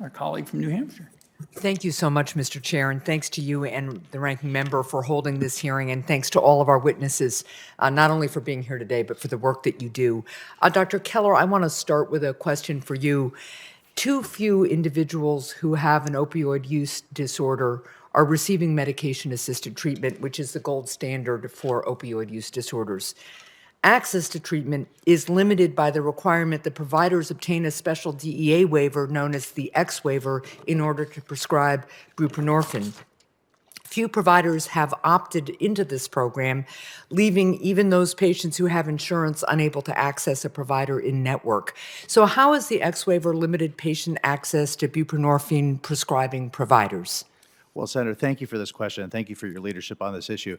our colleague from New Hampshire. Thank you so much, Mr. Chair, and thanks to you and the ranking member for holding this hearing, and thanks to all of our witnesses, not only for being here today, but for the work that you do. Dr. Keller, I want to start with a question for you. Too few individuals who have an opioid use disorder are receiving medication-assisted treatment, which is the gold standard for opioid use disorders. Access to treatment is limited by the requirement that providers obtain a special DEA waiver known as the X waiver in order to prescribe buprenorphine. Few providers have opted into this program, leaving even those patients who have insurance unable to access a provider in network. So how has the X waiver limited patient access to buprenorphine prescribing providers? Well, Senator, thank you for this question, and thank you for your leadership on this issue.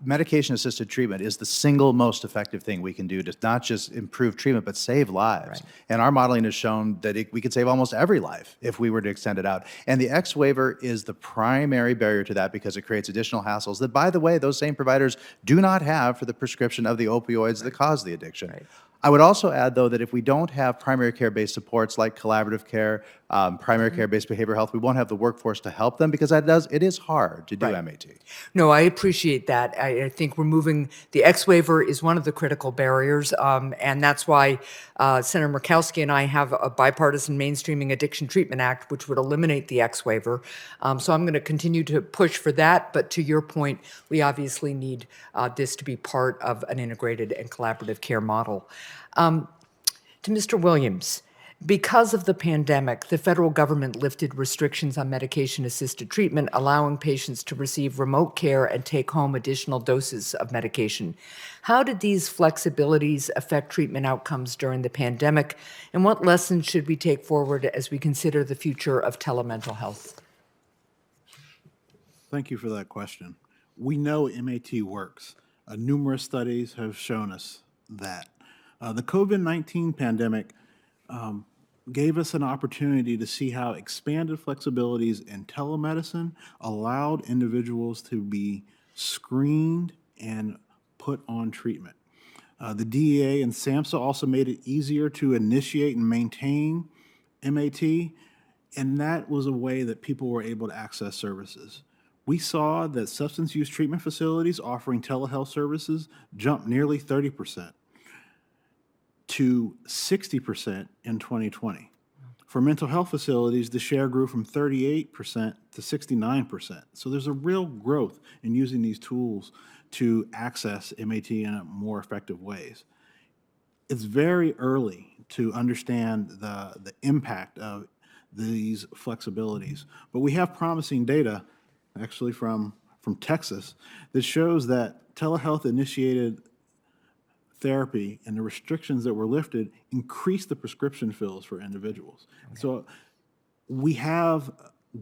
Medication-assisted treatment is the single most effective thing we can do to not just improve treatment, but save lives. Right. And our modeling has shown that we could save almost every life if we were to extend it out. And the X waiver is the primary barrier to that because it creates additional hassles that, by the way, those same providers do not have for the prescription of the opioids that cause the addiction. Right. I would also add, though, that if we don't have primary care-based supports like collaborative care, primary care-based behavioral health, we won't have the workforce to help them because it is hard to do MAT. No, I appreciate that. I think removing the X waiver is one of the critical barriers, and that's why Senator Murkowski and I have a bipartisan Mainstreaming Addiction Treatment Act, which would eliminate the X waiver. So I'm going to continue to push for that, but to your point, we obviously need this to be part of an integrated and collaborative care model. To Mr. Williams, because of the pandemic, the federal government lifted restrictions on medication-assisted treatment, allowing patients to receive remote care and take home additional doses of medication. How did these flexibilities affect treatment outcomes during the pandemic, and what lessons should we take forward as we consider the future of telemental health? Thank you for that question. We know MAT works. Numerous studies have shown us that. The COVID-19 pandemic gave us an opportunity to see how expanded flexibilities in telemedicine allowed individuals to be screened and put on treatment. The DEA and SAMHSA also made it easier to initiate and maintain MAT, and that was a way that people were able to access services. We saw that substance use treatment facilities offering telehealth services jumped nearly 30%. To 60% in 2020. For mental health facilities, the share grew from 38% to 69%. So there's a real growth in using these tools to access MAT in more effective ways. It's very early to understand the impact of these flexibilities, but we have promising data, actually from Texas, that shows that telehealth-initiated therapy and the restrictions that were lifted increased the prescription fills for individuals. Okay. So we have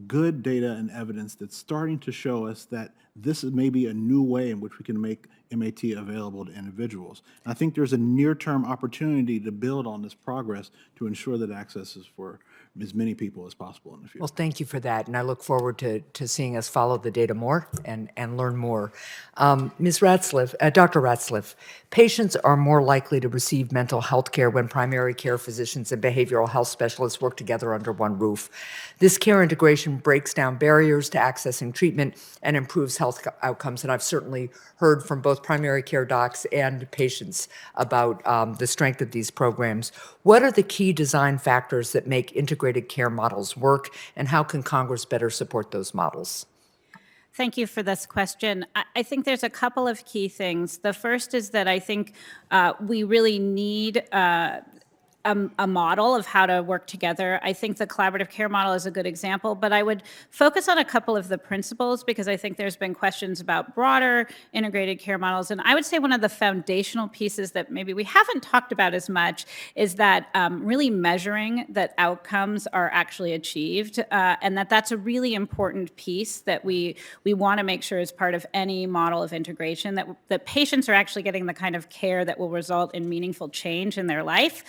good data and evidence that's starting to show us that this is maybe a new way in which we can make MAT available to individuals. And I think there's a near-term opportunity to build on this progress to ensure that access is for as many people as possible in the future. Well, thank you for that, and I look forward to seeing us follow the data more and learn more. Ms. Ratzliff, Dr. Ratzliff, patients are more likely to receive mental health care when primary care physicians and behavioral health specialists work together under one roof. This care integration breaks down barriers to accessing treatment and improves health outcomes, and I've certainly heard from both primary care docs and patients about the strength of these programs. What are the key design factors that make integrated care models work, and how can Congress better support those models? Thank you for this question. I think there's a couple of key things. The first is that I think we really need a model of how to work together. I think the collaborative care model is a good example, but I would focus on a couple of the principles because I think there's been questions about broader integrated care models. And I would say one of the foundational pieces that maybe we haven't talked about as much is that really measuring that outcomes are actually achieved, and that's a really important piece that we want to make sure is part of any model of integration, that patients are actually getting the kind of care that will result in meaningful change in their life.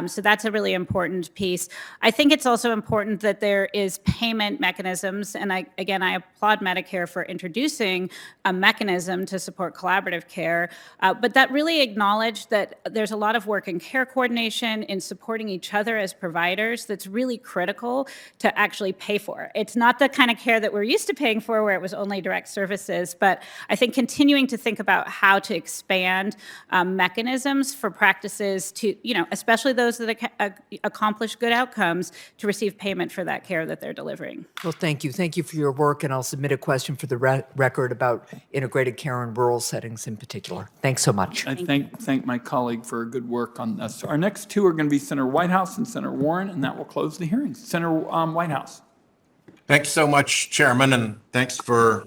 So that's a really important piece. I think it's also important that there is payment mechanisms. And I applaud Medicare for introducing a mechanism to support collaborative care. But that really acknowledged that there's a lot of work in care coordination, in supporting each other as providers that's really critical to actually pay for. It's not the kind of care that we're used to paying for where it was only direct services, but I think continuing to think about how to expand mechanisms for practices to, especially those that accomplish good outcomes, to receive payment for that care that they're delivering. Well, thank you. Thank you for your work, and I'll submit a question for the record about integrated care in rural settings in particular. Thanks so much. I thank my colleague for good work on this. Our next two are going to be Senator Whitehouse and Senator Warren, and that will close the hearing. Senator Whitehouse. Thanks so much, Chairman, and thanks for